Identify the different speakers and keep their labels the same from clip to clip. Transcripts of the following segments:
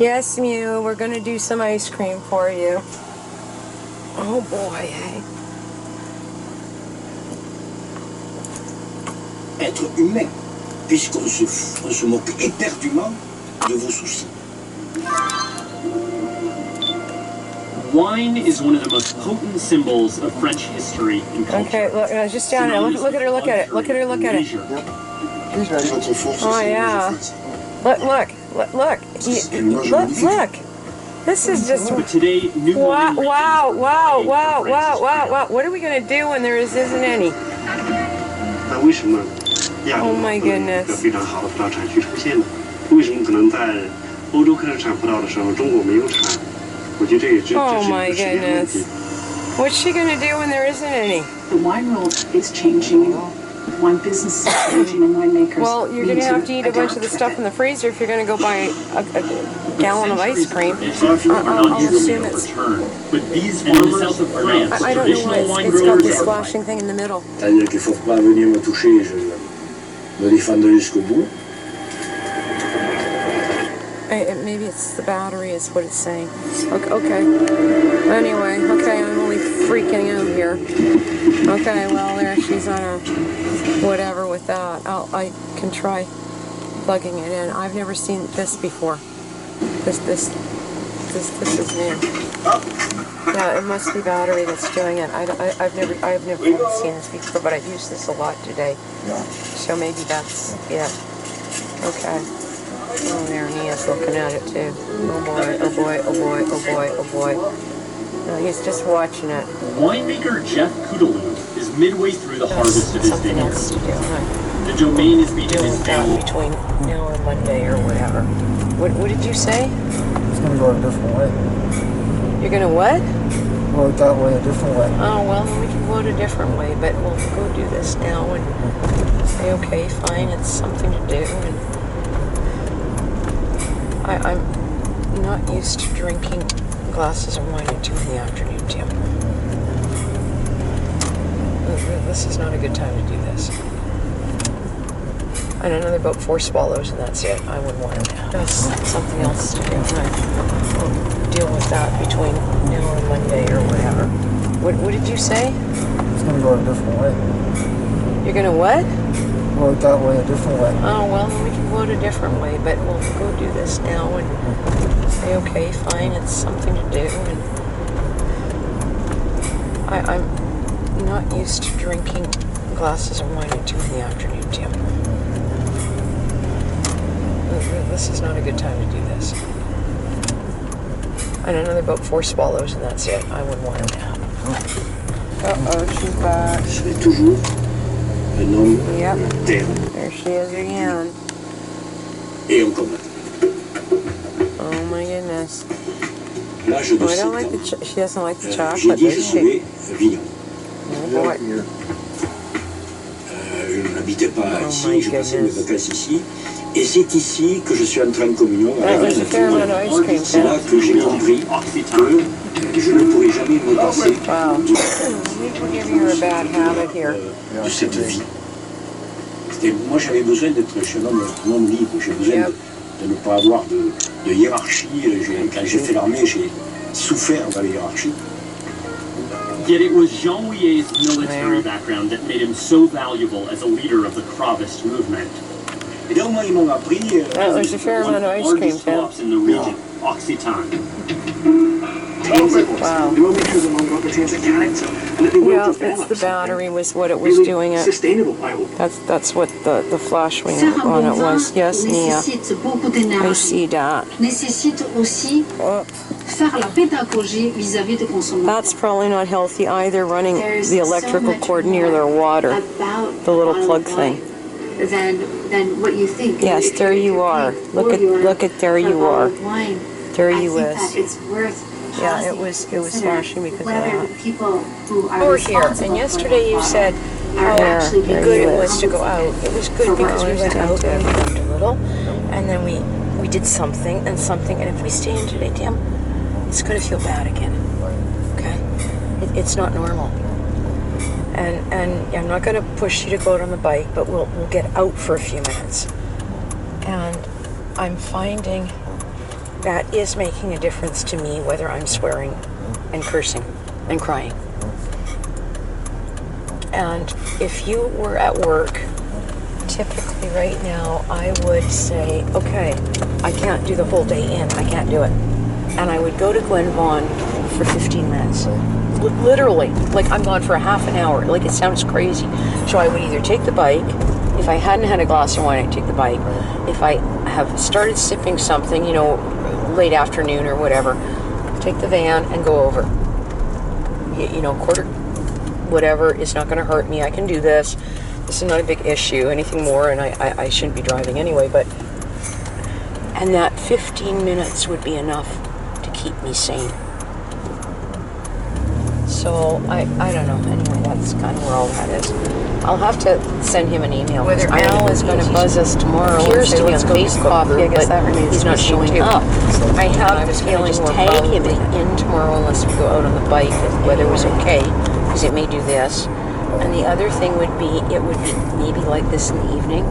Speaker 1: Yes, Mew, we're going to do some ice cream for you. Oh boy, hey.
Speaker 2: Être humain, puisqu'on se moque éperdument de vos soucis.
Speaker 3: Wine is one of the most potent symbols of French history and culture.
Speaker 1: Okay, look, just down there. Look at her, look at it. Look at her, look at it. Oh, yeah. Look. This is just...
Speaker 3: But today, new
Speaker 1: wow. What are we going to do when there isn't any? Oh my goodness. Oh my goodness. What's she going to do when there isn't any?
Speaker 4: The wine world is changing. Wine business is changing and winemakers.
Speaker 1: Well, you're going to have to eat a bunch of the stuff in the freezer if you're going to go buy a gallon of ice cream. I'll assume it's...
Speaker 3: But these farmers south of France,
Speaker 1: I don't know why it's got this flashing thing in the middle.
Speaker 2: C'est-à-dire qu'il ne faut pas venir me toucher, je me défendrai jusqu'au bout.
Speaker 1: Maybe it's the battery is what it's saying. Okay. Anyway, okay, I'm only freaking out here. Okay, well, there she's on a whatever with that. I can try plugging it in. I've never seen this before. This is new. Yeah, it must be battery that's doing it. I've never seen this before, but I've used this a lot today. So maybe that's it. Okay. Oh, there, Nia's looking at it too. Oh boy. No, he's just watching it.
Speaker 3: Winemaker Jeff Kudaloo is midway through the harvest of his vineyard.
Speaker 1: Else to do, right?
Speaker 3: The domain is being his family.
Speaker 1: Between now and Monday or whatever. What did you say?
Speaker 5: It's going to go a different way.
Speaker 1: You're going to what?
Speaker 5: Go that way, a different way.
Speaker 1: Oh, well, then we can go it a different way, but we'll go do this now and say, okay, fine, it's something to do. And I'm not used to drinking glasses of wine at 2 in the afternoon, Tim. This is not a good time to do this. And another about 4 swallows and that's it. I wouldn't want to have something else to do. We'll deal with that between now and Monday or whatever. What did you say?
Speaker 5: It's going to go a different way.
Speaker 1: You're going to what?
Speaker 5: Go that way, a different way.
Speaker 1: Oh, well, then we can go it a different way, but we'll go do this now and say, okay, fine, it's something to do. And I'm not used to drinking glasses of wine at 2 in the afternoon, Tim. This is not a good time to do this. And another about 4 swallows and that's it. I wouldn't want to have. Uh-oh, she's back.
Speaker 2: Je serai toujours un homme de terre.
Speaker 1: There she is again.
Speaker 2: Et encore.
Speaker 1: Oh my goodness.
Speaker 2: Là, je
Speaker 1: I don't like she doesn't like the
Speaker 2: j'ai
Speaker 1: chocolate,
Speaker 2: dit
Speaker 1: does
Speaker 2: je
Speaker 1: she?
Speaker 2: serais vigneron.
Speaker 1: Oh boy.
Speaker 2: Je n'habitais pas ici,
Speaker 1: my
Speaker 2: je passais mes
Speaker 1: goodness.
Speaker 2: vacances ici. Et c'est ici que je suis entré en communion avec
Speaker 1: That
Speaker 2: la
Speaker 1: was a fair
Speaker 2: nature.
Speaker 1: amount of ice cream,
Speaker 2: C'est là
Speaker 1: Tim.
Speaker 2: que j'ai compris que je ne pourrais jamais me passer
Speaker 1: Wow. We're giving her a bad habit here.
Speaker 2: de cette vie. Moi, j'avais besoin d'être chez un homme libre. J'ai besoin de ne pas avoir de hiérarchie. Quand j'ai fait l'armée, j'ai souffert dans la hiérarchie.
Speaker 3: Yet it was Jean Ouillet's military background that made him so valuable as a leader of the Cravist movement.
Speaker 2: Et donc, moi, ils m'ont appris.
Speaker 1: There's a fair amount of ice cream, Tim.
Speaker 3: Crops in the region, Occitan.
Speaker 1: Wow. Yeah, it's the battery was what it was doing it. That's what the flash wing on it was. Yes, Nia. I see that.
Speaker 6: Nécessite aussi faire la pédagogie vis-à-vis des consommateurs.
Speaker 1: That's probably not healthy either, running the electrical cord near their water. The little plug thing.
Speaker 6: Than what you think.
Speaker 1: Yes, there you are. Look at there you are. There you is.
Speaker 6: It's worth.
Speaker 1: Yeah, it was flashing because of that.
Speaker 6: People who are
Speaker 1: Over here, and yesterday you said how good it was to go out. It was good because we went out and we walked a little, and then we did something, and if we stay in today, Tim, it's going to feel bad again. Okay? It's not normal. And I'm not going to push you to go out on the bike, but we'll get out for a few minutes. And I'm finding that is making a difference to me, whether I'm swearing and cursing and crying. And if you were at work, typically right now, I would say, okay, I can't do the whole day in. I can't do it. And I would go to Glen Vaughan for 15 minutes. Literally, like I'm gone for a half an hour. Like it sounds crazy. So I would either take the bike. If I hadn't had a glass of wine, I'd take the bike. If I have started sipping something, you know, late afternoon or whatever, take the van and go over. You know, quarter, whatever, it's not going to hurt me. I can do this. This is not a big issue. Anything more, and I shouldn't be driving anyway, but... And that 15 minutes would be enough to keep me sane. So, I don't know. Anyway, that's kind of where all that is. I'll have to send him an email. Whether Al is going to buzz us tomorrow and say, let's go get coffee, I guess that remains he's not showing up. I have the feeling just tag him in tomorrow unless we go out on the bike, if weather was okay, because it may do this. And the other thing would be, it would be maybe like this in the evening,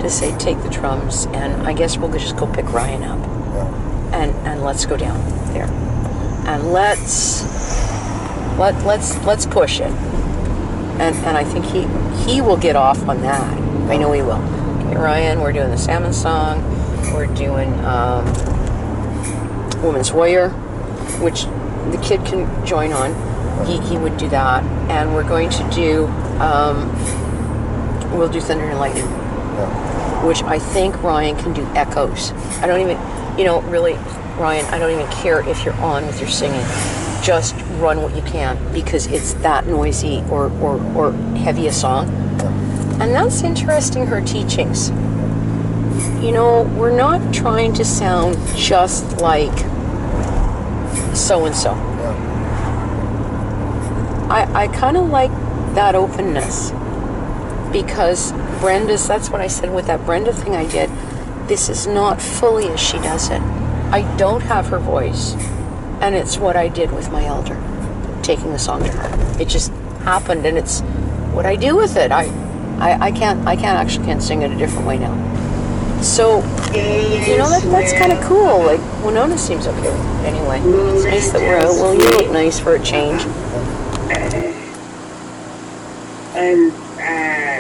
Speaker 1: to say, take the drums, and I guess we'll just go pick Ryan up. And let's go down there. And let's push it. And I think he will get off on that. I know he will. Okay, Ryan, we're doing the salmon song. We're doing Woman's Warrior, which the kid can join on. He would do that. And we're going to do, we'll do Thunder and Lightning, which I think Ryan can do echoes. I don't even, you know, really, Ryan, I don't even care if you're on with your singing. Just run what you can, because it's that noisy or heavy a song. And that's interesting, her teachings. You know, we're not trying to sound just like so-and-so. I kind of like that openness, because that's what I said with that Brenda thing I did. This is not fully as she does it. I don't have her voice. And it's what I did with my elder, taking the song to her. It just happened, and it's what I do with it. I can't sing it a different way now. So, you know, that's kind of cool. Like, Winona seems okay with it anyway. It's nice that we're out. Well, you look nice for a change.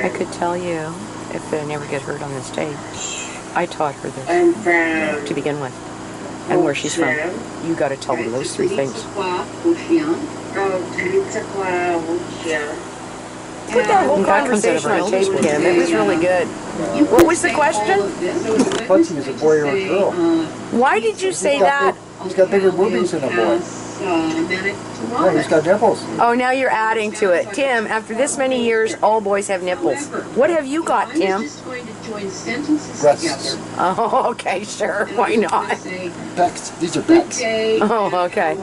Speaker 1: I could tell you, if I never get hurt on the stage, I taught her this to begin with. And where she's from. You got to tell her those three things. Put that whole conversation on tape, Kim. It was really good. What was the question?
Speaker 5: What's he, is a boy or a girl?
Speaker 1: Why did you say that?
Speaker 5: He's got bigger boobies than a boy. Yeah, he's got nipples.
Speaker 1: Oh, now you're adding to it. Tim, after this many years, all boys have nipples. What have you got, Tim?
Speaker 5: Breasts.
Speaker 1: Oh, okay, sure. Why not?
Speaker 5: Pecs. These are pecs.
Speaker 1: Oh, okay.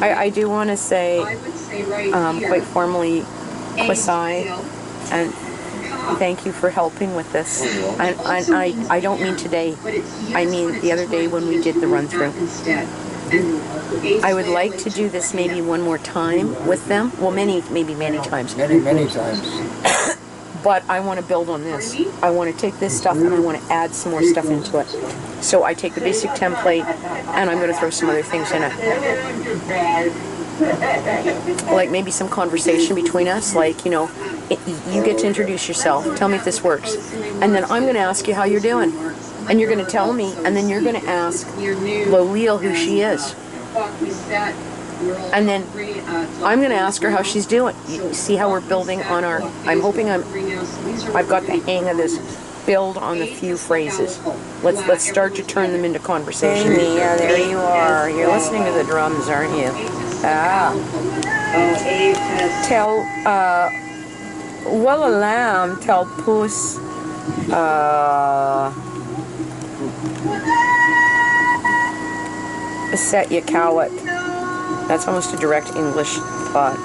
Speaker 1: I do want to say, quite formally, Kwasai, and thank you for helping with this. And I don't mean today. I mean the other day when we did the run-through. I would like to do this maybe one more time with them. Well, maybe many times.
Speaker 5: Many times.
Speaker 1: But I want to build on this. I want to take this stuff and I want to add some more stuff into it. So I take the basic template and I'm going to throw some other things in it. Like maybe some conversation between us, like, you know, you get to introduce yourself, tell me if this works, and then I'm going to ask you how you're doing, and you're going to tell me, and then you're going to ask Loleel who she is, and then I'm going to ask her how she's doing. You see how we're building on our, I'm hoping I've got the hang of this. Build on the few phrases. Let's start to turn them into conversation. Yeah, there you are. You're listening to the drums, aren't you? Ah. Tell, well, a lamb, tell puss, set your cowet. That's almost a direct English thought.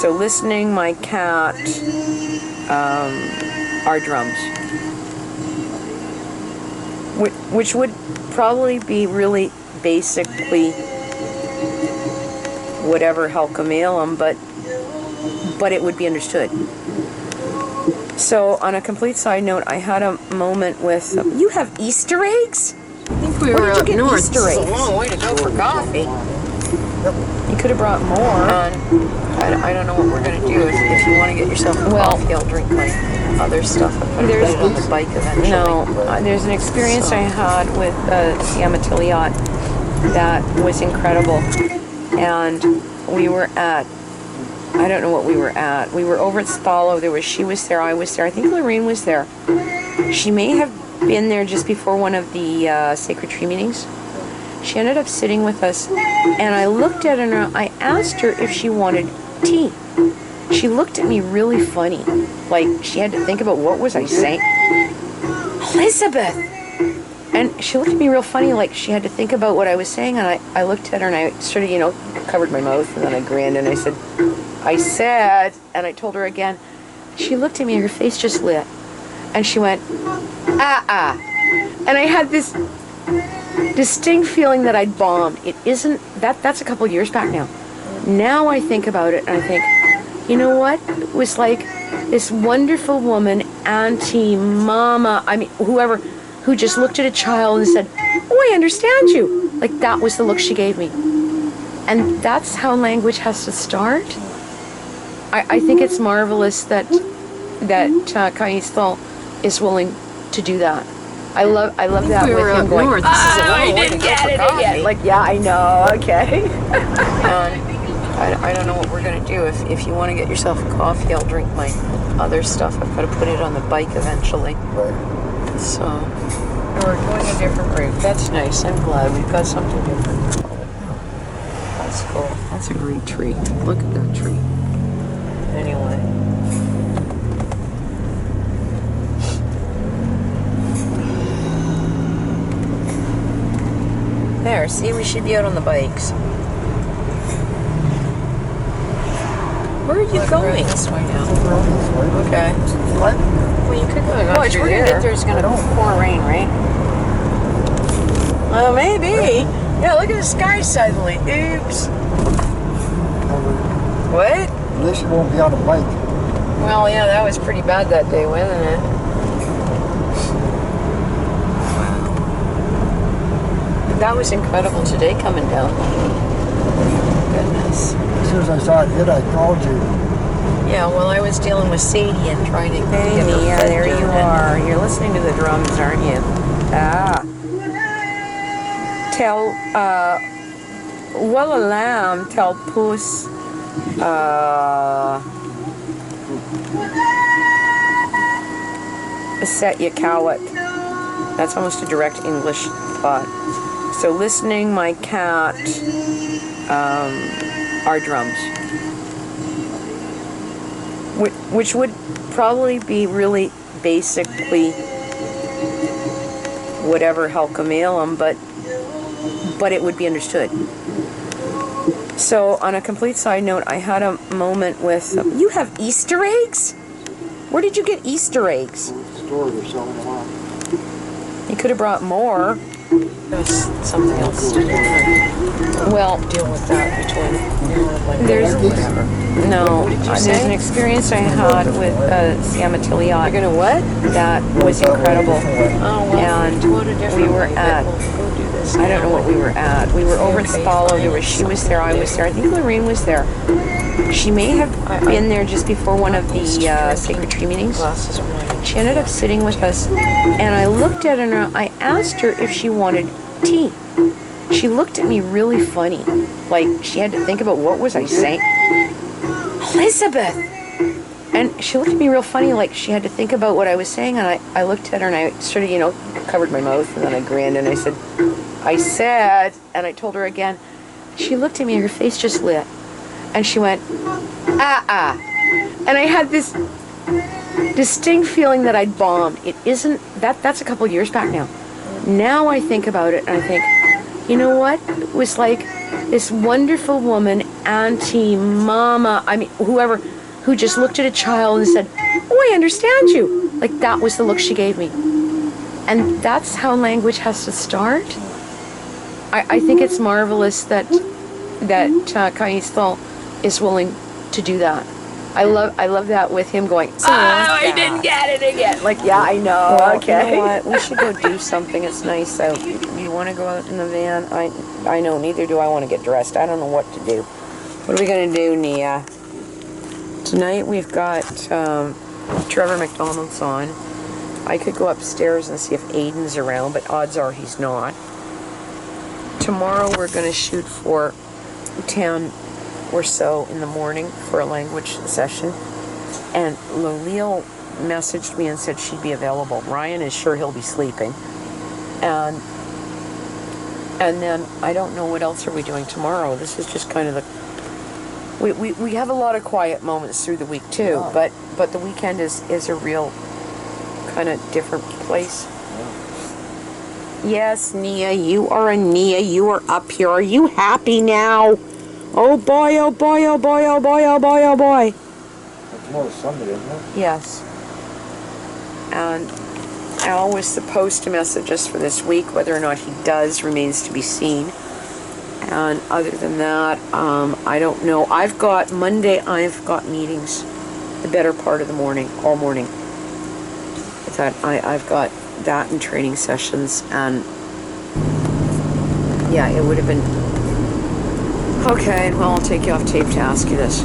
Speaker 1: So listening, my cat, our drums. Which would probably be really basically whatever Halkamelam, but it would be understood. So on a complete side note, I had a moment with, you have Easter eggs? I think we were up north. This is a long way to go for coffee. You could have brought more. I don't know what we're going to do. If you want to get yourself a coffee, I'll drink my other stuff. I'm going to put it on the bike eventually. No, there's an experience I had with Siam Tiliot that was incredible. And we were at, I don't know what we were at. We were over at Spalo. She was there, I was there. I think Lorraine was there. She may have been there just before one of the Sacred Tree meetings. She ended up sitting with us, and I looked at her and I asked her if she wanted tea. She looked at me really funny, like she had to think about what was I saying. Elizabeth! And she looked at me real funny, like she had to think about what I was saying, and I looked at her and I sort of, covered my mouth, and then I grinned and I said, and I told her again. She looked at me and her face just lit, and she went, and I had this distinct feeling that I'd bombed. It isn't, that's a couple years back now. Now I think about it and I think, you know what? It was like this wonderful woman, auntie, mama, I mean, whoever, who just looked at a child and said, oh, I understand you. Like that was the look she gave me. And that's how language has to start. I think it's marvelous that Kaistal is willing to do that. I love that with him going, north. I didn't get it yet. Like, yeah, I know, okay. I don't know what we're going to do. If you want to get yourself a coffee, I'll drink my other stuff. I've got to put it on the bike eventually. Right. So, we're going a different route. That's nice. I'm glad we've got something different. That's cool. That's a great tree. Look at that tree. Anyway. There, see, we should be out on the bikes. Where are you going? This way now. Okay. What? Well, you could go. Watch, we're gonna get there's gonna pour rain, right? Well, maybe. Yeah, look at the sky suddenly. Oops. What?
Speaker 5: At least you won't be on a bike.
Speaker 1: Well, yeah, that was pretty bad that day, wasn't it? That was incredible today coming down. Goodness.
Speaker 5: As soon as I saw it hit, I called you.
Speaker 1: Yeah, well, I was dealing with Sadie and trying to get her fed. There you are. You're listening to the drums, aren't you? Tell, well, a lamb, tell puss, set your cowlet. That's almost a direct English thought. So listening, my cat, are drums. Which would probably be really basically whatever Halkamelam, but it would be understood. So on a complete side note, I had a moment with, you have Easter eggs? Where did you get Easter eggs?
Speaker 5: The store, they're selling them off.
Speaker 1: You could have brought more. There's something else to do. Well, deal with that between. There's there's an experience I had with Siam Tiliot. You're gonna what? That was incredible. Oh, well, and we were at, I don't know what we were at. We were over at Spalo. She was there, I was there. I think Lorraine was there. She may have been there just before one of the Sacred Tree meetings. She ended up sitting with us, and I looked at her and I asked her if she wanted tea. She looked at me really funny, like she had to think about what was I saying. Elizabeth! And she looked at me real funny, like she had to think about what I was saying, and I looked at her and I sort of, covered my mouth, and then I grinned and I said, and I told her again. She looked at me and her face just lit, and she went, and I had this distinct feeling that I'd bombed. It isn't, that's a couple years back now. Now I think about it and I think, you know what? It was like this wonderful woman, auntie, mama, I mean, whoever, who just looked at a child and said, oh, I understand you. Like that was the look she gave me. And that's how language has to start. I think it's marvelous that Kaistal is willing to do that. I love that with him going, oh, I didn't get it again. Like, yeah, I know. Well, okay. You know what? We should go do something. It's nice out. You want to go out in the van? I know. Neither do I want to get dressed. I don't know what to do. What are we going to do, Nia? Tonight we've got Trevor McDonald's on. I could go upstairs and see if Aiden's around, but odds are he's not. Tomorrow we're going to shoot for 10 or so in the morning for a language session. And Loleel messaged me and said she'd be available. Ryan is sure he'll be sleeping. And then I don't know what else are we doing tomorrow. This is just kind of the... We have a lot of quiet moments through the week too, but the weekend is a real kind of different place. Yes, Nia, you are a Nia. You are up here. Are you happy now? Oh boy, oh boy, oh boy, oh boy, oh boy, oh boy.
Speaker 5: Tomorrow's Sunday, isn't it?
Speaker 1: Yes. And Al was supposed to message us for this week. Whether or not he does remains to be seen. And other than that, I don't know. I've got meetings the better part of the morning, all morning. I've got that and training sessions, and yeah, it would have been okay. Well, I'll take you off tape to ask you this.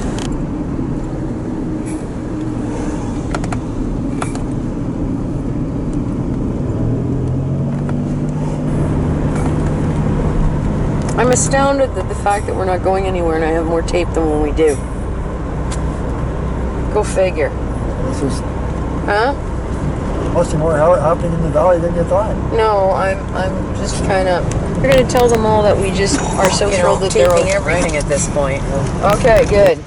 Speaker 1: I'm astounded at the fact that we're not going anywhere and I have more tape than when we do. Go figure.
Speaker 5: This is
Speaker 1: Huh?
Speaker 5: must be more happening in the valley than you thought.
Speaker 1: No, I'm just trying to... We're going to tell them all that we just are so thrilled that they're taping everything at this point. Yeah. Okay, good.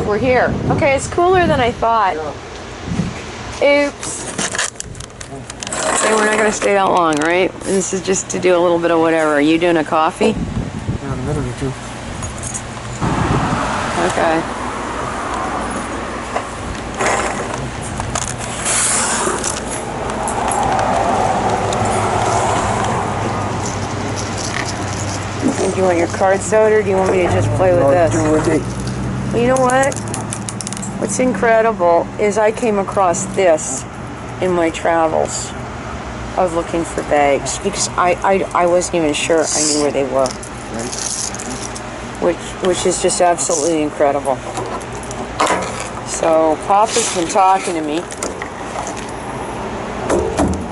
Speaker 1: We're here. Okay, it's cooler than I thought. Oops. Okay, we're not going to stay that long, right? This is just to do a little bit of whatever. Are you doing a coffee?
Speaker 5: Yeah, in a minute or two.
Speaker 1: Okay. Do you want your cards out, or do you want me to just play with this? Well, you know what? What's incredible is I came across this in my travels of looking for bags, because I wasn't even sure I knew where they were. Which is just absolutely incredible. So Papa's been talking to me.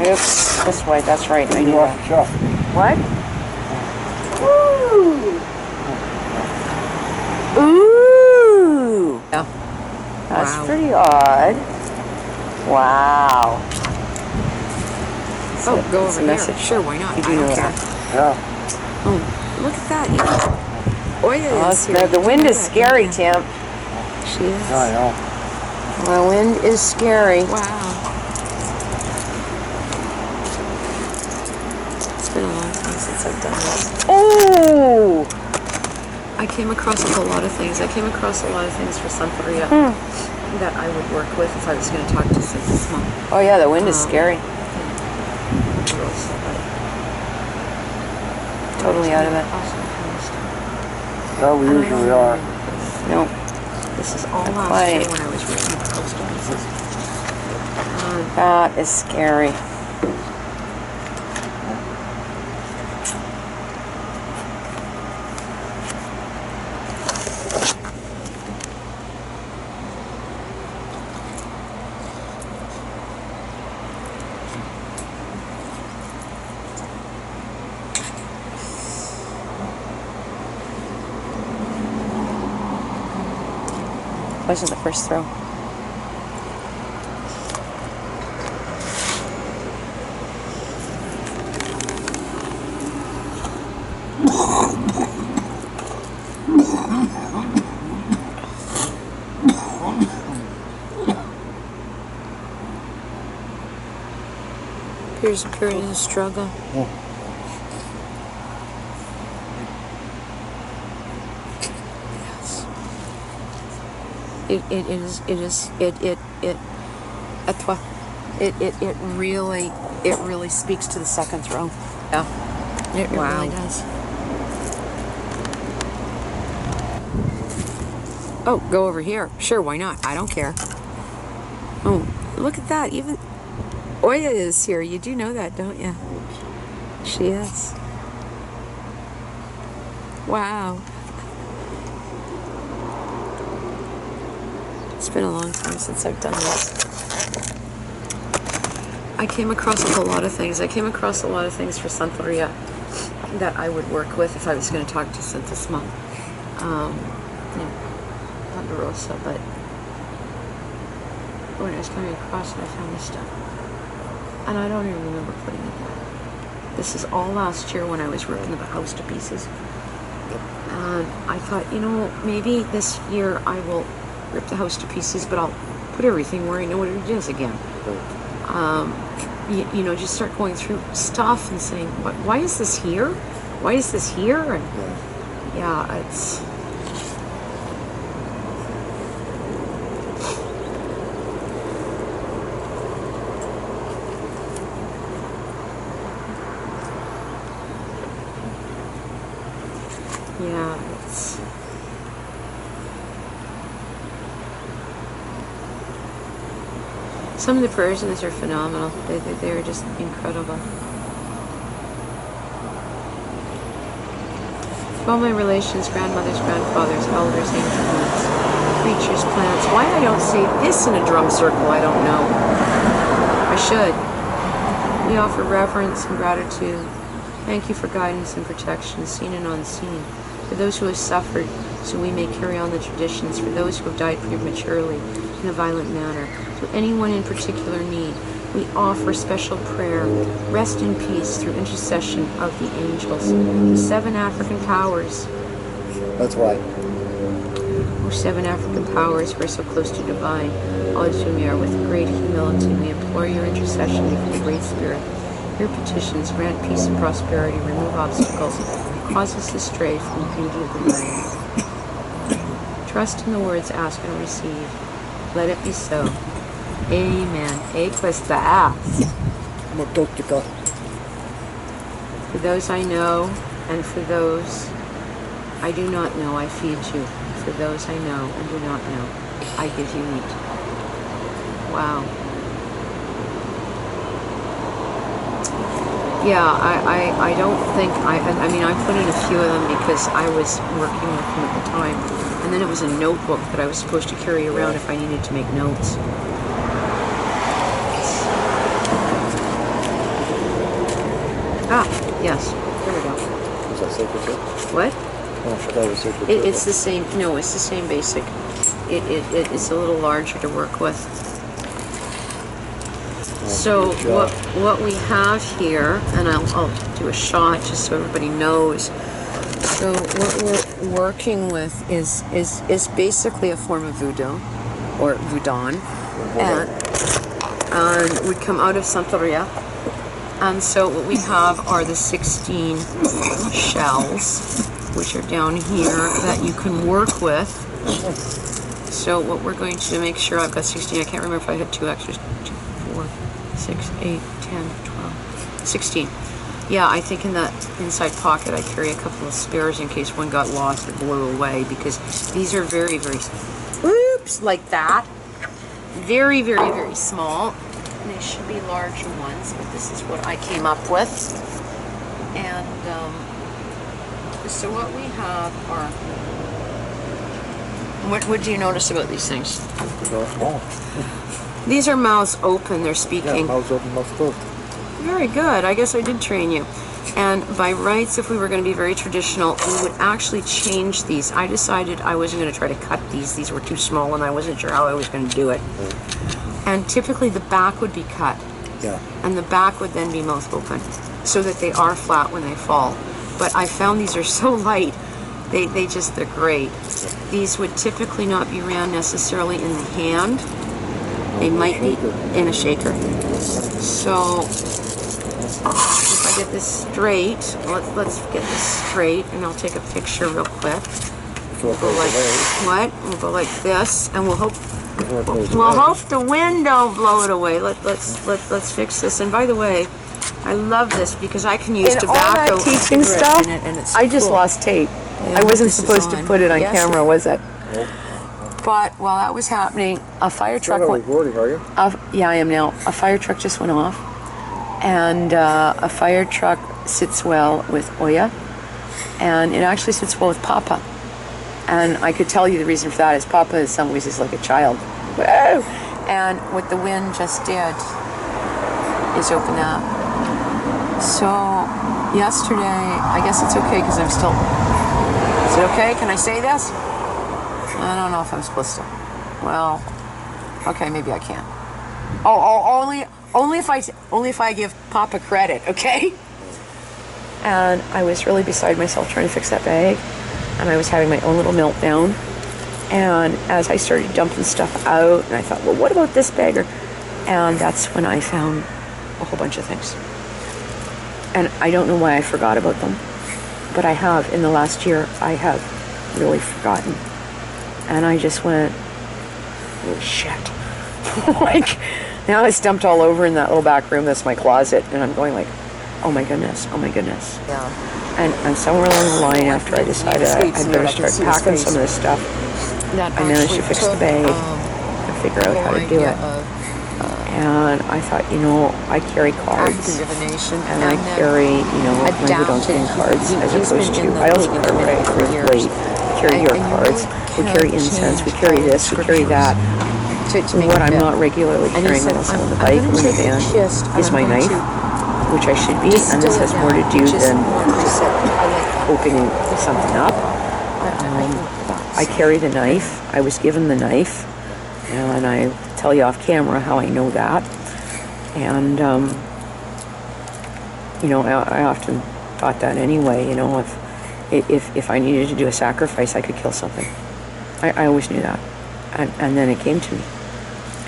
Speaker 1: Oops, this way, that's right. I knew that. What? Ooh! Yeah. That's pretty odd. Wow.
Speaker 7: Oh, go over here.
Speaker 1: Message.
Speaker 7: Sure, why not?
Speaker 1: You do
Speaker 7: I don't
Speaker 1: know
Speaker 7: care.
Speaker 1: that.
Speaker 5: Yeah.
Speaker 7: Oh, look at that. Yeah. Oya is here.
Speaker 1: The wind is scary, Tim.
Speaker 7: She is.
Speaker 5: Yeah, I know.
Speaker 1: The wind is scary.
Speaker 7: Wow. It's been a long time since I've done this.
Speaker 1: Oh!
Speaker 7: I came across a lot of things. I came across a lot of things for Santeria that I would work with if I was going to talk to Cynthia's mom.
Speaker 1: Oh yeah, the wind is scary. Totally out of it.
Speaker 5: Yeah, we usually are.
Speaker 1: Nope.
Speaker 7: This is all last
Speaker 1: Quiet.
Speaker 7: year when I was reading the post offices.
Speaker 1: That is scary. Wasn't the first throw. Appears a struggle. it really speaks to the second throw. Yeah, it really does. Oh, go over here. Sure, why not? I don't care. Oh, look at that. Even Oya is here. You do know that, don't you? She is. Wow. It's been a long time since I've done this. I came across a lot of things. I came across a lot of things for Santeria that I would work with if I was going to talk to Santisma. Ponderosa, but when I was coming across it, I found this stuff. And I don't even remember putting it there. This is all last year when I was ripping the house to pieces. And I thought, you know, maybe this year I will rip the house to pieces, but I'll put everything where I know what it is again. You know, just start going through stuff and saying, why is this here? Why is this here? And yeah, it's... Yeah, it's... Some of the Persians are phenomenal. They're just incredible. All my relations, grandmothers, grandfathers, elders, ancient ones, creatures, plants. Why I don't say this in a drum circle, I don't know. I should. We offer reverence and gratitude. Thank you for guidance and protection, seen and unseen. For those who have suffered, so we may carry on the traditions. For those who have died prematurely in a violent manner. To anyone in particular need, we offer special prayer. Rest in peace through intercession of the angels. The 7 African powers.
Speaker 5: That's why.
Speaker 1: O 7 African powers, who are so close to divine. All whom we are with great humility, we implore your intercession from the Great Spirit. Your petitions grant peace and prosperity, remove obstacles, cause us to stray from the beauty of the land. Trust in the words, ask and receive. Let it be so. Amen. E questa ass. For those I know, and for those I do not know, I feed you. For those I know and do not know, I give you meat. Wow. Yeah, I don't think, I mean, I put in a few of them because I was working with them at the time. And then it was a notebook that I was supposed to carry around if I needed to make notes. Ah, yes. There we go.
Speaker 5: Is that sacred too?
Speaker 1: What?
Speaker 5: Oh, I thought it was sacred too.
Speaker 1: It's the same, no, it's the same basic. It's a little larger to work with. So what we have here, and I'll do a shot just so everybody knows. So what we're working with is basically a form of voodoo, or voodoo, and we come out of Santeria. And so what we have are the 16 shells, which are down here that you can work with. So what we're going to make sure I've got 16. I can't remember if I had 2 extras. 2, 4, 6, 8, 10, 12, 16. Yeah, I think in that inside pocket I carry a couple of spares in case one got lost or blew away, because these are very, very, whoops, like that. Very, very, very small. And they should be larger ones, but this is what I came up with. And so what we have are, what do you notice about these things?
Speaker 5: They're small.
Speaker 1: These are mouths open, they're speaking.
Speaker 5: Yeah, mouths open, mouths closed.
Speaker 1: Very good. I guess I did train you. And by rights, if we were going to be very traditional, we would actually change these. I decided I wasn't going to try to cut these. These were too small, and I wasn't sure how I was going to do it. And typically, the back would be cut.
Speaker 5: Yeah.
Speaker 1: And the back would then be mouth open, so that they are flat when they fall. But I found these are so light, they're great. These would typically not be ran necessarily in the hand. They might be in a shaker. So if I get this straight, let's get this straight, and I'll take a picture real quick. We'll go like what? We'll go like this, and we'll hope.
Speaker 5: We'll
Speaker 1: hope the wind don't blow it away. Let's fix this. And by the way, I love this because I can use tobacco
Speaker 8: all that teaching stuff.
Speaker 1: in it, and it's
Speaker 8: I just
Speaker 1: cool.
Speaker 8: lost tape.
Speaker 1: Yeah,
Speaker 8: I wasn't
Speaker 1: this is
Speaker 8: supposed to
Speaker 1: on.
Speaker 8: put it on
Speaker 1: Yes.
Speaker 8: camera, was it?
Speaker 1: But while that was happening, a fire truck
Speaker 5: You're not
Speaker 1: went.
Speaker 5: recording, are you?
Speaker 1: Yeah, I am now. A fire truck just went off, and a fire truck sits well with Oya, and it actually sits well with Papa. And I could tell you the reason for that is Papa in some ways is like a child. Whoa! And what the wind just did is open up. So yesterday, I guess it's okay because I'm still. Is it okay? Can I say this? I don't know if I'm supposed to. Well, okay, maybe I can. Only if I give Papa credit, okay? And I was really beside myself trying to fix that bag, and I was having my own little meltdown. And as I started dumping stuff out, and I thought, well, what about this bagger? And that's when I found a whole bunch of things. And I don't know why I forgot about them, but I have in the last year. I have really forgotten. And I just went, oh shit. Like, now it's dumped all over in that little back room that's my closet, and I'm going like, oh my goodness. Yeah. And somewhere along the line, after I decided I'd better start packing some of this stuff, I managed to fix the bag and figure out how to do it. And I thought, I carry cards, and I carry, my Vidonkin cards as opposed to, I also carry what I carry, carry your cards, we carry incense, we carry this, we carry that. What I'm not regularly carrying unless I'm on the bike or in the van is my knife, which I should be, and this has more to do than opening something up. I carry the knife. I was given the knife, and I tell you off camera how I know that. And I often thought that anyway. If I needed to do a sacrifice, I could kill something. I always knew that, and then it came to me.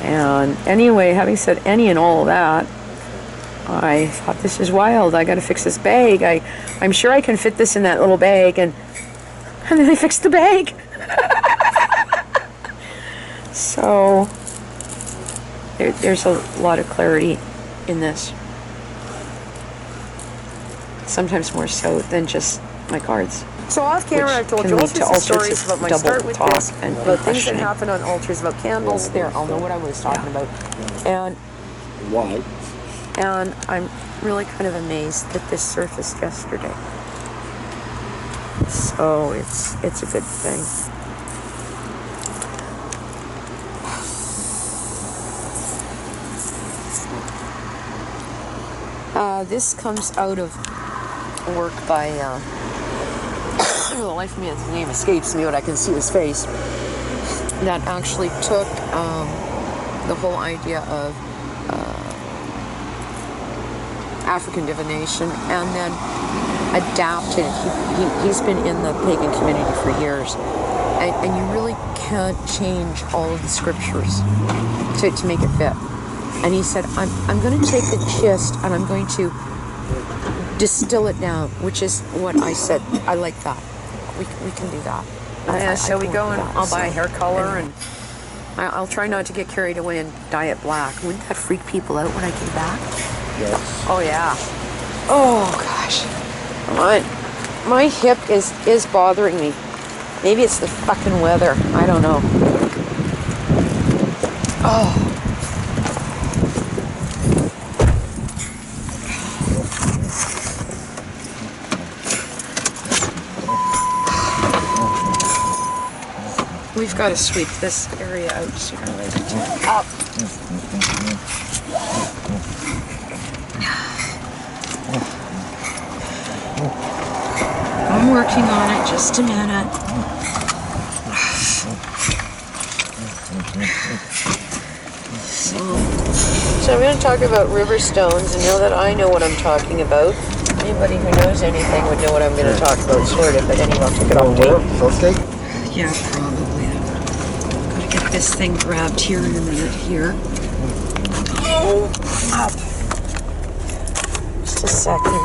Speaker 1: And anyway, having said any and all of that, I thought, this is wild. I got to fix this bag. I'm sure I can fit this in that little bag, and then I fixed the bag. So there's a lot of clarity in this. Sometimes more so than just my cards. So off camera, I've told you all sorts of stories about my start with this, about things that happen on altars, about candles. There, I'll know what I was talking about. And
Speaker 5: Why?
Speaker 1: And I'm really kind of amazed that this surfaced yesterday. So it's a good thing. This comes out of work by, the life of me, his name escapes me, but I can see his face, that actually took the whole idea of African divination and then adapted it. He's been in the pagan community for years, and you really can't change all of the scriptures to make it fit. And he said, I'm going to take the gist and I'm going to distill it down, which is what I said. I like that. We can do that. Yeah, shall we go and I'll buy a hair color, and I'll try not to get carried away and dye it black. Wouldn't that freak people out when I came back?
Speaker 5: Yes.
Speaker 1: Oh yeah. Oh gosh. My hip is bothering me. Maybe it's the fucking weather. I don't know. Oh. We've got to sweep this area out sooner or later too. Up. I'm working on it. Just a minute. So I'm going to talk about river stones, and now that I know what I'm talking about, anybody who knows anything would know what I'm going to talk about, sort of. But anyway, I'll take it off tape.
Speaker 5: Okay.
Speaker 1: Yeah, probably. Gotta get this thing grabbed here in a minute here. Oh, up. Just a second.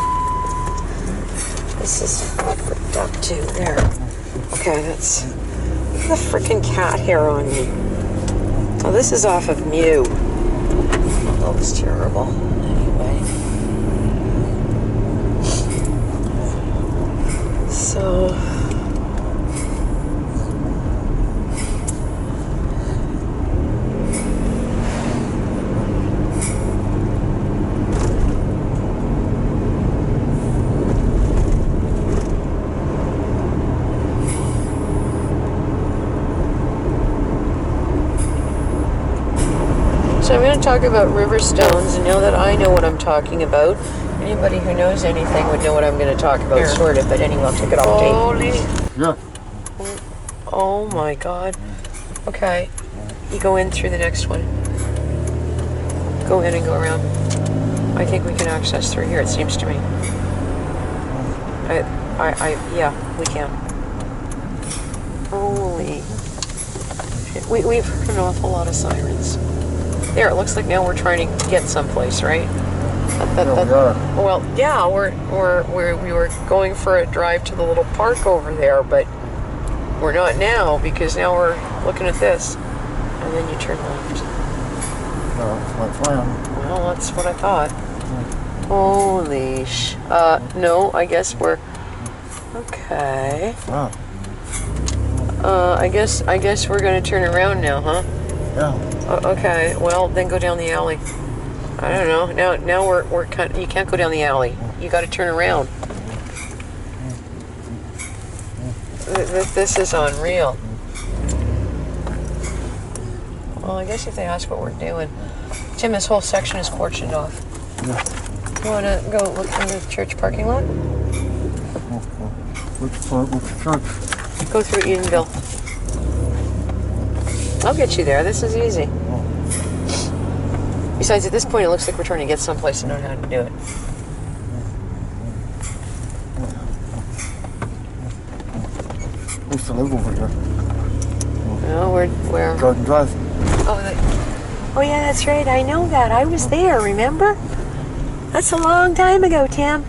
Speaker 1: This is fricked up too. There. Okay, that's the frickin' cat hair on me? Oh, this is off of Mew. That was terrible. Anyway. So... So I'm going to talk about river stones, and now that I know what I'm talking about, anybody who knows anything would know what I'm going to talk about, sort of, but anyway, I'll take it off tape. Holy...
Speaker 5: Yeah.
Speaker 1: Oh my god. Okay. You go in through the next one. Go in and go around. I think we can access through here, it seems to me. Yeah, we can. Holy shit. We've heard an awful lot of sirens. There, it looks like now we're trying to get someplace, right? Well, yeah, we were going for a drive to the little park over there, but we're not now because now we're looking at this, and then you turn left.
Speaker 5: That's my plan.
Speaker 1: Well, that's what I thought. Holy no, I guess we're okay.
Speaker 5: Wow.
Speaker 1: I guess we're gonna turn around now, huh?
Speaker 5: Yeah.
Speaker 1: Okay, well then go down the alley. I don't know. Now we're kind. You can't go down the alley. You got to turn around. This is unreal. Well, I guess if they ask what we're doing, Tim, this whole section is cordoned off.
Speaker 5: Yeah.
Speaker 1: You want to go look through the church parking lot?
Speaker 5: Which church?
Speaker 1: Go through Edenville. I'll get you there. This is easy. Besides, at this point, it looks like we're trying to get someplace and know how to do it.
Speaker 5: I used to live over here.
Speaker 1: No, where?
Speaker 5: Garden Drive.
Speaker 1: Oh, yeah, that's right. I know that. I was there, remember? That's a long time ago, Tim.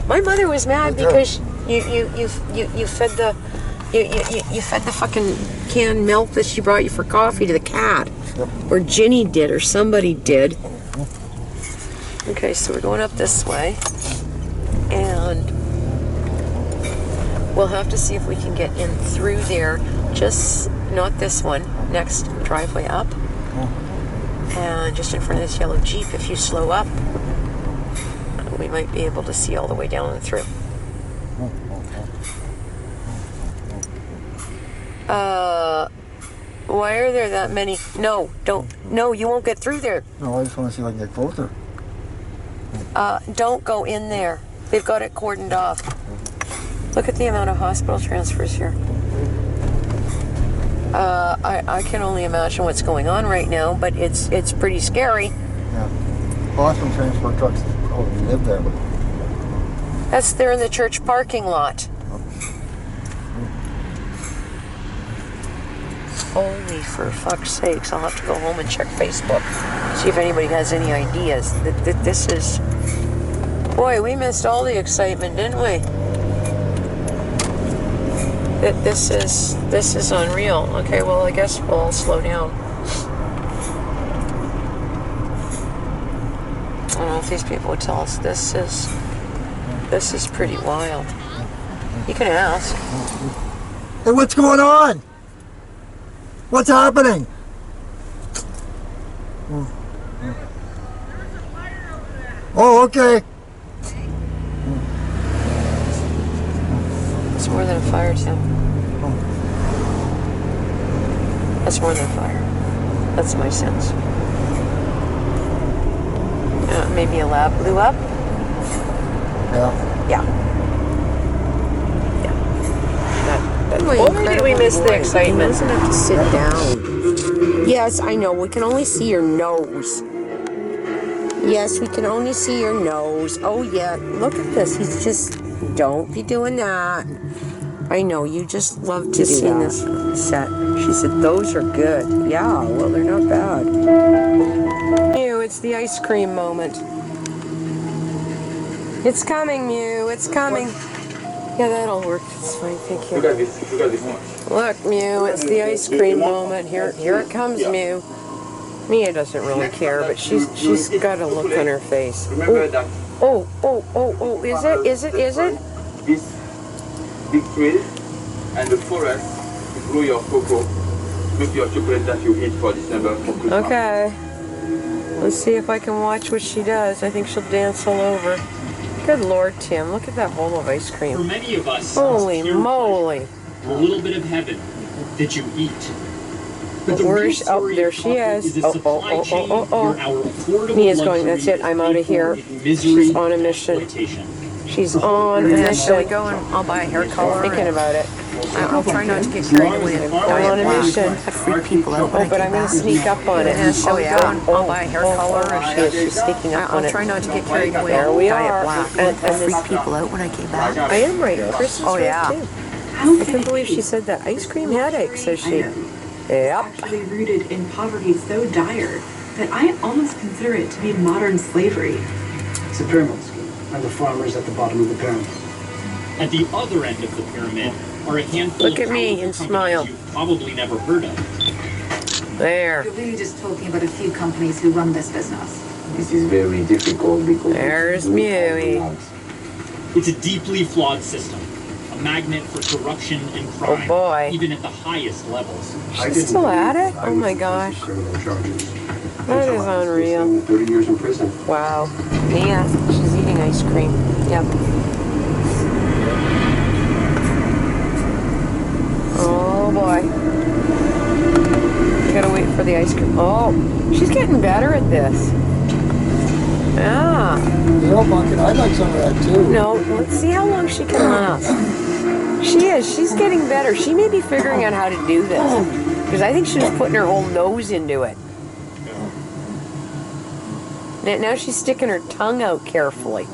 Speaker 1: My mother was mad because you fed the you fed the fucking canned milk that she brought you for coffee to the cat.
Speaker 5: Yep.
Speaker 1: Or Ginny did, or somebody did. Okay, so we're going up this way. And we'll have to see if we can get in through there. Just not this one. Next driveway up. And just in front of this yellow Jeep, if you slow up, we might be able to see all the way down and through. Why are there that many? No, you won't get through there.
Speaker 5: No, I just want to see if I can get closer.
Speaker 1: Don't go in there. They've got it cordoned off. Look at the amount of hospital transfers here. I can only imagine what's going on right now, but it's pretty scary.
Speaker 5: Yeah. Hospital transport trucks. Oh, you live there.
Speaker 1: They're in the church parking lot. Holy, for fuck's sakes, I'll have to go home and check Facebook. See if anybody has any ideas. This is... Boy, we missed all the excitement, didn't we? This is unreal. Okay, well, I guess we'll all slow down. I don't know if these people would tell us this is pretty wild. You can ask.
Speaker 5: Hey, what's going on? What's happening? Oh, okay.
Speaker 1: It's more than a fire, Tim. That's more than a fire. That's my sense. Maybe a lab blew up?
Speaker 5: Yeah.
Speaker 1: Boy, did we miss the excitement.
Speaker 8: He doesn't have to sit down. Yes, I know. We can only see your nose. Yes, we can only see your nose. Oh, yeah. Look at this. He's just... Don't be doing that. I know. You just love to see this set. She said, those are good. Yeah, well, they're not bad.
Speaker 1: Mew, it's the ice cream moment. It's coming, Mew. It's coming. Yeah, that'll work. It's fine, thank you.
Speaker 5: Look at this. Look at this one.
Speaker 1: Look, Mew, it's the ice cream moment. Here it comes, Mew. Mia doesn't really care, but she's got a look on her face.
Speaker 5: Remember that.
Speaker 1: Oh, is it? Is it?
Speaker 5: This big trees and the forest grow your cocoa, make your chocolate that you eat for December for Christmas.
Speaker 1: Okay. Let's see if I can watch what she does. I think she'll dance all over. Good Lord, Tim, look at that bowl of ice
Speaker 3: For
Speaker 1: cream.
Speaker 3: many of us,
Speaker 1: Holy
Speaker 3: it's pure
Speaker 1: moly.
Speaker 3: pleasure, a little bit of heaven that you eat. But the
Speaker 1: Where
Speaker 3: real
Speaker 1: is she? Oh,
Speaker 3: story
Speaker 1: there
Speaker 3: of
Speaker 1: she
Speaker 3: coffee
Speaker 1: is.
Speaker 3: a supply chain where our affordable
Speaker 1: Mia's going,
Speaker 3: luxury
Speaker 1: that's it, I'm out of
Speaker 3: is paid
Speaker 1: here.
Speaker 3: for in misery
Speaker 1: She's on a mission.
Speaker 3: and exploitation.
Speaker 1: She's on a mission.
Speaker 7: Shall we go and I'll buy a hair color?
Speaker 1: Thinking about it.
Speaker 7: I'll try not to get carried away and
Speaker 1: I'm
Speaker 7: dye
Speaker 1: on
Speaker 7: it
Speaker 1: a
Speaker 7: black.
Speaker 1: mission.
Speaker 7: I freak people out.
Speaker 1: Oh, but I'm going to sneak up on it.
Speaker 7: Shall we go and I'll buy a hair color?
Speaker 1: She is. She's sneaking up on
Speaker 7: I'll
Speaker 1: it.
Speaker 7: try not to get carried away
Speaker 1: There
Speaker 7: and
Speaker 1: we
Speaker 7: dye
Speaker 1: are.
Speaker 7: it black.
Speaker 1: And
Speaker 7: I
Speaker 1: this,
Speaker 7: freak people out when I came back.
Speaker 1: I am right. Chris is right
Speaker 7: yeah.
Speaker 1: too.
Speaker 4: How
Speaker 1: I can't believe she said that. Ice cream headache, says she. Yep.
Speaker 4: actually rooted in poverty so dire that I almost consider it to be modern slavery.
Speaker 2: It's a pyramid scheme, and the farmers at the bottom of the pyramid.
Speaker 3: At the other end of the pyramid are a handful
Speaker 1: Look
Speaker 3: of
Speaker 1: at me
Speaker 3: powerful
Speaker 1: and
Speaker 3: companies
Speaker 1: smile.
Speaker 3: you've probably never heard of.
Speaker 1: There.
Speaker 6: You're really just talking about a few companies who run this business.
Speaker 5: This is very difficult because
Speaker 1: There's Mewy.
Speaker 3: It's a deeply flawed system, a magnet for corruption and crime,
Speaker 1: boy.
Speaker 3: even at the highest levels.
Speaker 1: She's still at it? Oh my gosh.
Speaker 2: Criminal charges.
Speaker 1: That is unreal.
Speaker 2: 30 years in prison.
Speaker 1: Wow. Mia, she's eating ice cream. Yep. Oh boy. Gotta wait for the ice cream. Oh, she's getting better at this. Yeah.
Speaker 5: No, Bucket, I'd like some of that too.
Speaker 1: No, let's see how long she can last. She is. She's getting better. She may be figuring out how to do this. Because I think she was putting her whole nose into it. Now she's sticking her tongue out carefully.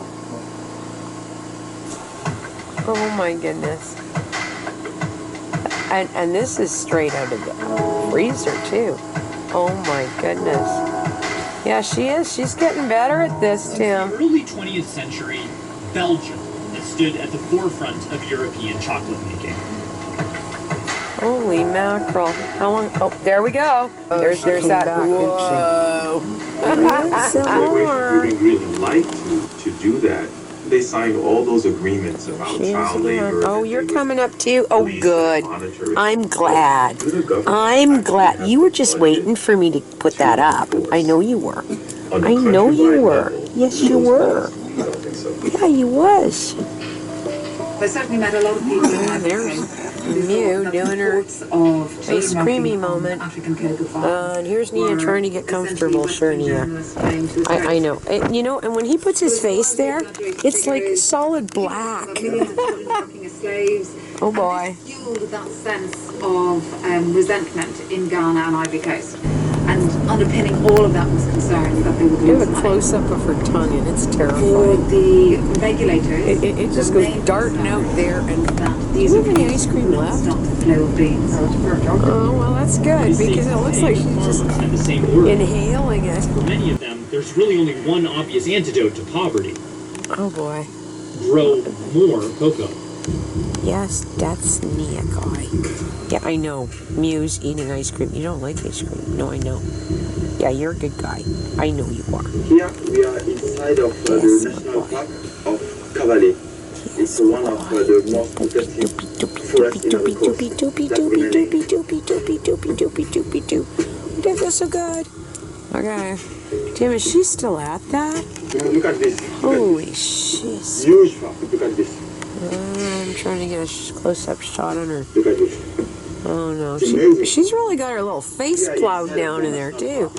Speaker 1: Oh my goodness. And this is straight out of the freezer too. Oh my goodness. Yeah, she is. She's getting better at this, Tim.
Speaker 3: In the early 20th century, Belgium has stood at the forefront of European chocolate making.
Speaker 1: Holy mackerel. How long? Oh, there we go. There's that. Whoa.
Speaker 9: They wouldn't really like to do that. They signed all those agreements about child labor.
Speaker 8: Oh,
Speaker 9: and
Speaker 8: you're
Speaker 9: they would
Speaker 8: coming up too? Oh,
Speaker 9: police
Speaker 8: good.
Speaker 9: and monitor it.
Speaker 8: I'm glad.
Speaker 9: The government
Speaker 8: I'm glad. You were just waiting for me to put that up. I know you were.
Speaker 9: on the
Speaker 8: I know you
Speaker 9: countrywide
Speaker 8: were.
Speaker 9: level,
Speaker 8: Yes, you were.
Speaker 9: I don't think so.
Speaker 8: Yeah, you was.
Speaker 4: I certainly met a lot of people in my
Speaker 1: There's Mew doing her ice creamy moment. And here's Nia trying to get comfortable. Sure, Nia. I know. You know, and when he puts his face there, it's like solid black. Oh boy.
Speaker 6: Fueled that sense of resentment in Ghana and Ivory Coast. And underpinning all of that was concern that they would
Speaker 1: You
Speaker 6: lose
Speaker 1: have a
Speaker 6: money.
Speaker 1: close-up of her tongue, and it's
Speaker 6: For
Speaker 1: terrifying.
Speaker 6: the regulators,
Speaker 1: It just goes darting out there, and
Speaker 6: that
Speaker 1: do
Speaker 6: these
Speaker 1: you have any
Speaker 6: abuse
Speaker 1: ice cream
Speaker 6: would
Speaker 1: left?
Speaker 6: stop the flow of beans.
Speaker 1: Oh, well, that's good, because it looks like she's just
Speaker 3: Farmers had the same word.
Speaker 1: inhaling it.
Speaker 3: For many of them, there's really only one obvious antidote to poverty:
Speaker 1: Oh boy.
Speaker 3: grow more cocoa.
Speaker 8: Yes, that's Nia guy.
Speaker 1: Yeah, I know. Mew's eating ice cream. You don't like ice cream. No, I know. Yeah, you're a good guy. I know you are.
Speaker 9: Here we are inside of the National Park of Cavale. It's one of the most protected forests in the coast. That remains.
Speaker 1: That feels so good. Okay. Tim, is she still at that?
Speaker 9: Look at this.
Speaker 1: Holy shiz.
Speaker 9: Huge farm. Look at this.
Speaker 1: I'm trying to get a close-up shot on her.
Speaker 9: Look at this.
Speaker 1: Oh no,
Speaker 9: It's amazing.
Speaker 1: she's really got her little face plowed down in there too.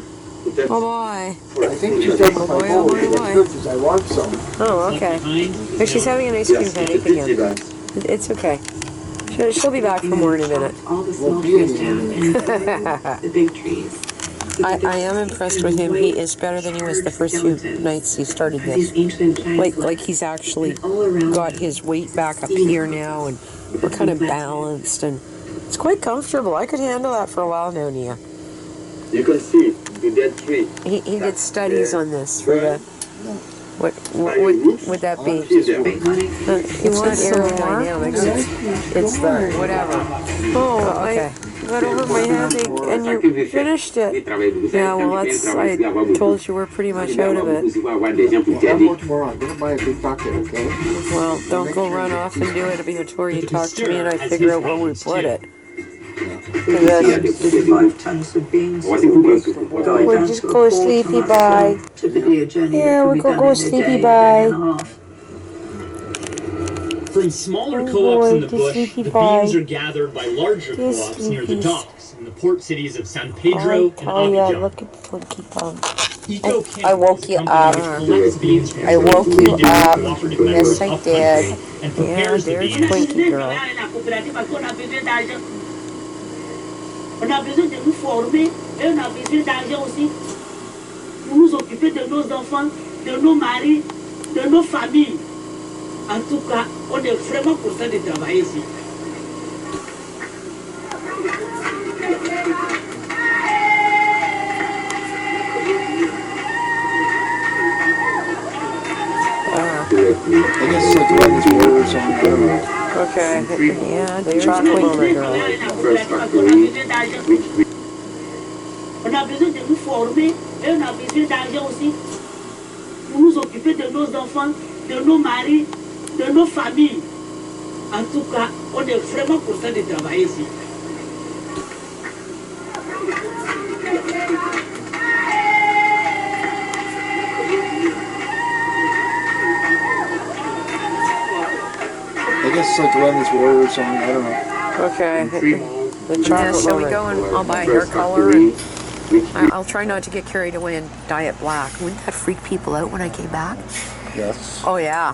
Speaker 9: That's
Speaker 1: Oh boy.
Speaker 5: I think she's taking my
Speaker 1: boy,
Speaker 5: bowl
Speaker 1: boy,
Speaker 5: because
Speaker 1: boy.
Speaker 5: good because I want some.
Speaker 1: Oh, okay.
Speaker 3: Behind,
Speaker 1: But she's having an ice cream
Speaker 9: yes,
Speaker 1: headache
Speaker 9: it's a pity
Speaker 1: again.
Speaker 9: that
Speaker 1: It's okay. She'll be back for more in a minute.
Speaker 4: All the small trees down and the big trees.
Speaker 1: I am impressed with him. He is better than he was the first few nights he started
Speaker 4: These
Speaker 1: this.
Speaker 4: ancient plants
Speaker 1: Like he's actually
Speaker 4: all around
Speaker 1: got his weight back up here now, and we're kind of balanced, and it's quite comfortable. I could handle that for a while now, Nia.
Speaker 9: you can see the dead tree.
Speaker 1: He did studies on this for the What would that be?
Speaker 6: Big money.
Speaker 1: It's not aerodynamics. It's the whatever.
Speaker 8: Oh,
Speaker 1: Okay.
Speaker 8: I got over my headache and you finished it.
Speaker 1: Yeah, well, that's. I told you we're pretty much out of it.
Speaker 10: I'll go tomorrow. I'm going to buy a big bucket, okay?
Speaker 1: Well, don't go run off and do it before you talk to me and I figure out where we put it.
Speaker 6: 5 tons of beans.
Speaker 8: We'll just go sleepy bye.
Speaker 6: Typically a journey
Speaker 8: Yeah,
Speaker 6: that
Speaker 8: we'll
Speaker 6: can be
Speaker 8: go
Speaker 6: done in a
Speaker 8: sleepy
Speaker 6: day,
Speaker 8: bye.
Speaker 6: day and a half.
Speaker 3: From smaller
Speaker 8: Oh,
Speaker 3: co-ops in
Speaker 8: boy,
Speaker 3: the
Speaker 8: just
Speaker 3: bush,
Speaker 8: sleepy
Speaker 3: the
Speaker 8: bye.
Speaker 3: beans are gathered by larger
Speaker 8: Just
Speaker 3: co-ops near the
Speaker 8: sleepies.
Speaker 3: docks in the port cities of San Pedro and
Speaker 8: Oh yeah,
Speaker 3: Abidjan.
Speaker 8: look at Slinky Pum.
Speaker 3: Eco-Camp
Speaker 8: I woke
Speaker 3: is a
Speaker 8: you
Speaker 3: company
Speaker 8: up.
Speaker 3: which collects beans from
Speaker 8: I woke you
Speaker 3: individual
Speaker 8: up.
Speaker 3: cooperative
Speaker 8: Yes,
Speaker 3: members
Speaker 8: I
Speaker 3: upcountry
Speaker 8: did.
Speaker 3: and
Speaker 1: Yeah,
Speaker 3: prepares the
Speaker 1: there's
Speaker 3: beans.
Speaker 1: Twinkie Girl.
Speaker 11: On a besoin de nous former et on a besoin d'argent aussi pour nous occuper de nos enfants, de nos maris, de nos familles. En tout cas, on est vraiment content de travailler ici.
Speaker 10: I guess it's like riding this water or something. I don't know.
Speaker 1: Okay. Yeah, there's Twinkie Girl.
Speaker 11: On a besoin de nous former et on a besoin d'argent aussi pour nous occuper de nos enfants, de nos maris, de nos familles. En tout cas, on est vraiment content de travailler ici.
Speaker 10: I guess it's like riding this water or something. I don't know.
Speaker 1: Okay. The
Speaker 8: Yeah,
Speaker 1: chocolate
Speaker 8: shall we
Speaker 1: moment.
Speaker 8: go and I'll buy a hair color and I'll try not to get carried away and dye it black. Wouldn't that freak people out when I came back?
Speaker 10: Yes.
Speaker 8: Oh yeah.